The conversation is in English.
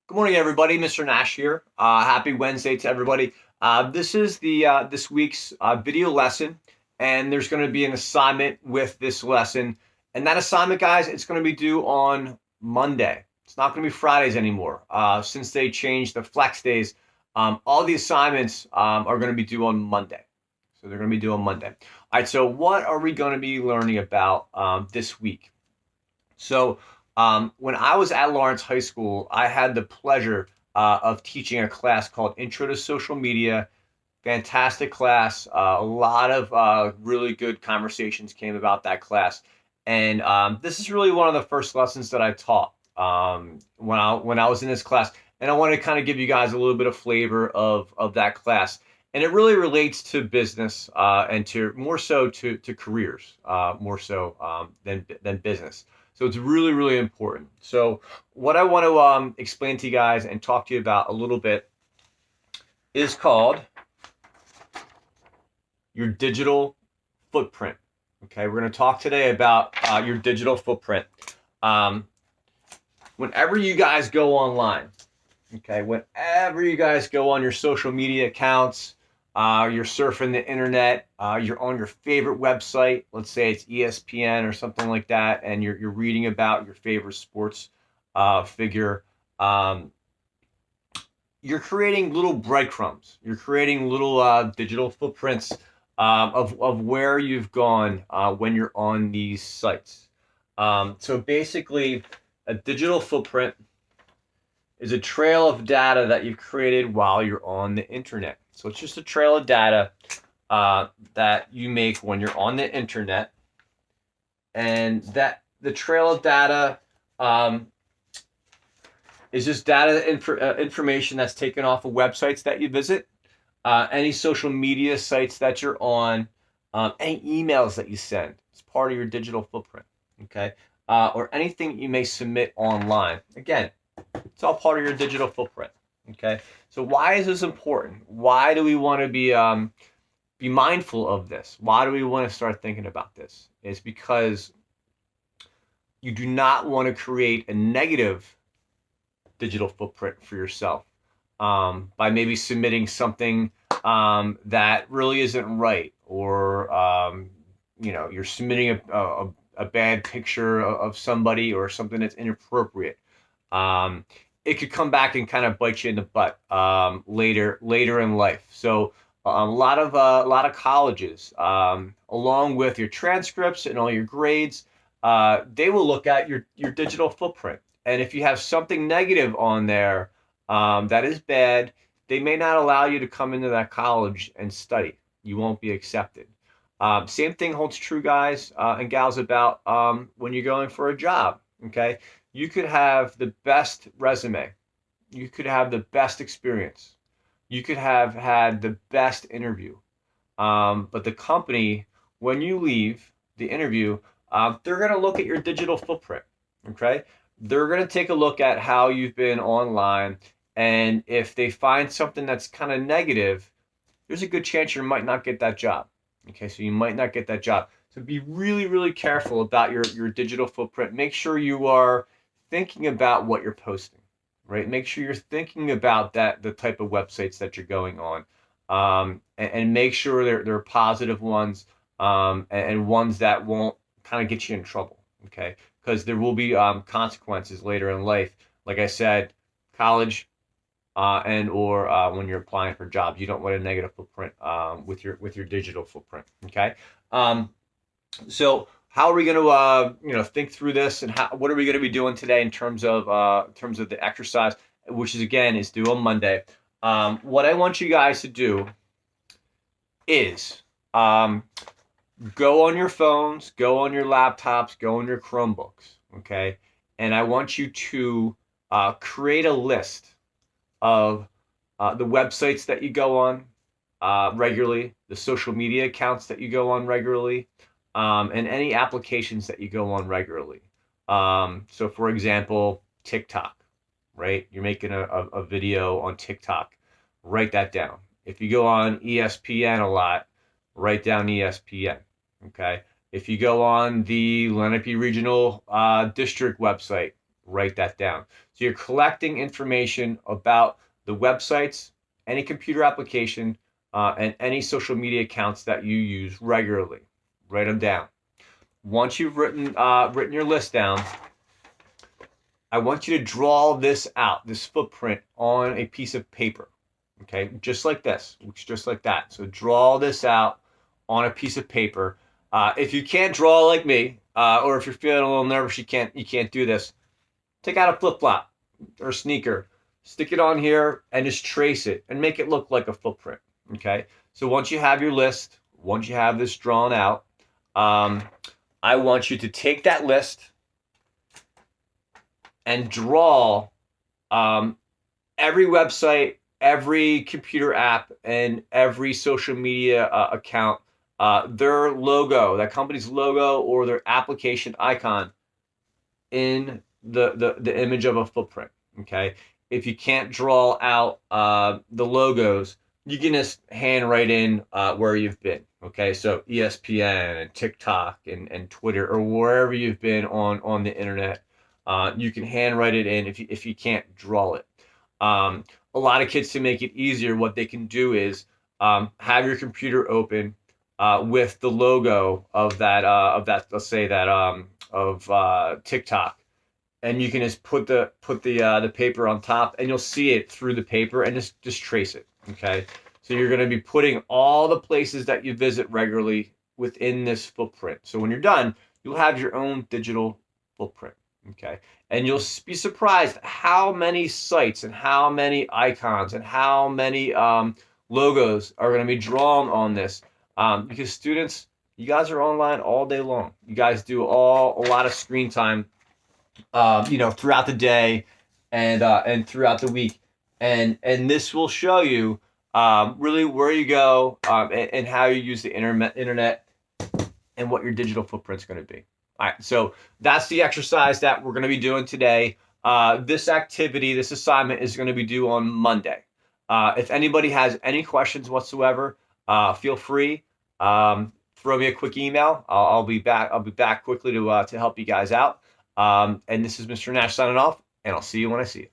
Good morning, everybody. Mr. Nash here. Happy Wednesday to everybody. This is the this week's video lesson, and there's going to be an assignment with this lesson. And that assignment, guys, it's going to be due on Monday. It's not going to be Fridays anymore. Since they changed the flex days, all the assignments are going to be due on Monday. So they're going to be due on Monday. All right. So what are we going to be learning about this week? So when I was at Lawrence High School, I had the pleasure of teaching a class called Intro to Social Media. Fantastic class. A lot of really good conversations came about that class. And this is really one of the first lessons that I taught when I was in this class. And I want to kind of give you guys a little bit of flavor of that class. And it really relates to business and to more so to careers, more so than business. So it's really, really important. So what I want to explain to you guys and talk to you about a little bit is called your digital footprint. Okay, we're going to talk today about your digital footprint. Whenever you guys go online, okay, whenever you guys go on your social media accounts, you're surfing the internet, you're on your favorite website, let's say it's ESPN or something like that, and you're reading about your favorite sports figure. You're creating little breadcrumbs. You're creating little digital footprints of where you've gone when you're on these sites. So basically, a digital footprint is a trail of data that you've created while you're on the internet. So it's just a trail of data that you make when you're on the internet, and that the trail of data is just data information that's taken off of websites that you visit, any social media sites that you're on, any emails that you send. It's part of your digital footprint, okay? Or anything you may submit online. Again, it's all part of your digital footprint. Okay. So why is this important? Why do we want to be mindful of this? Why do we want to start thinking about this? It's because you do not want to create a negative digital footprint for yourself by maybe submitting something that really isn't right, or you're submitting a bad picture of somebody or something that's inappropriate. It could come back and kind of bite you in the butt later in life. So a lot of colleges, along with your transcripts and all your grades, they will look at your digital footprint. And if you have something negative on there that is bad, they may not allow you to come into that college and study. You won't be accepted. Same thing holds true, guys and gals, about when you're going for a job. Okay. You could have the best resume. You could have the best experience. You could have had the best interview. But the company, when you leave the interview, they're going to look at your digital footprint. Okay. They're going to take a look at how you've been online. And if they find something that's kind of negative, there's a good chance you might not get that job. Okay. So you might not get that job. So be really, really careful about your digital footprint. Make sure you are thinking about what you're posting, right? Make sure you're thinking about the type of websites that you're going on, and make sure they're positive ones, and ones that won't kind of get you in trouble, okay? Because there will be consequences later in life. Like I said, college, and or when you're applying for jobs, you don't want a negative footprint with your digital footprint, okay? So how are we going to think through this, and what are we going to be doing today in terms of the exercise, which is due on Monday? What I want you guys to do is go on your phones, go on your laptops, go on your Chromebooks, okay? And I want you to create a list of the websites that you go on regularly, the social media accounts that you go on regularly, and any applications that you go on regularly. So for example, TikTok, right? You're making a video on TikTok, write that down. If you go on ESPN a lot, write down ESPN, okay? If you go on the Lenape Regional District website, write that down. So you're collecting information about the websites, any computer application, and any social media accounts that you use regularly. Write them down. Once you've written your list down, I want you to draw this out, this footprint on a piece of paper. Okay, just like this, looks just like that. So draw this out on a piece of paper. If you can't draw like me, or if you're feeling a little nervous, you can't do this. Take out a flip flop or a sneaker, stick it on here, and just trace it and make it look like a footprint. Okay. So once you have your list, once you have this drawn out, I want you to take that list and draw every website, every computer app, and every social media account, their logo, that company's logo or their application icon in the image of a footprint. Okay. If you can't draw out the logos, you can just handwrite in where you've been. Okay. So ESPN and TikTok and Twitter or wherever you've been on the internet, you can handwrite it in if you can't draw it. A lot of kids, to make it easier, what they can do is have your computer open with the logo of that let's say that of TikTok, and you can just put the paper on top, and you'll see it through the paper, and just trace it. Okay, so you're going to be putting all the places that you visit regularly within this footprint. So when you're done, you'll have your own digital footprint. Okay, and you'll be surprised how many sites and how many icons and how many logos are going to be drawn on this, because students, you guys are online all day long. You guys do a lot of screen time, throughout the day and throughout the week, and this will show you really where you go, and how you use the internet and what your digital footprint's going to be. All right, so that's the exercise that we're going to be doing today. This activity, this assignment is going to be due on Monday. If anybody has any questions whatsoever, feel free. Throw me a quick email. I'll be back. I'll be back quickly to help you guys out. And this is Mr. Nash signing off, and I'll see you when I see you.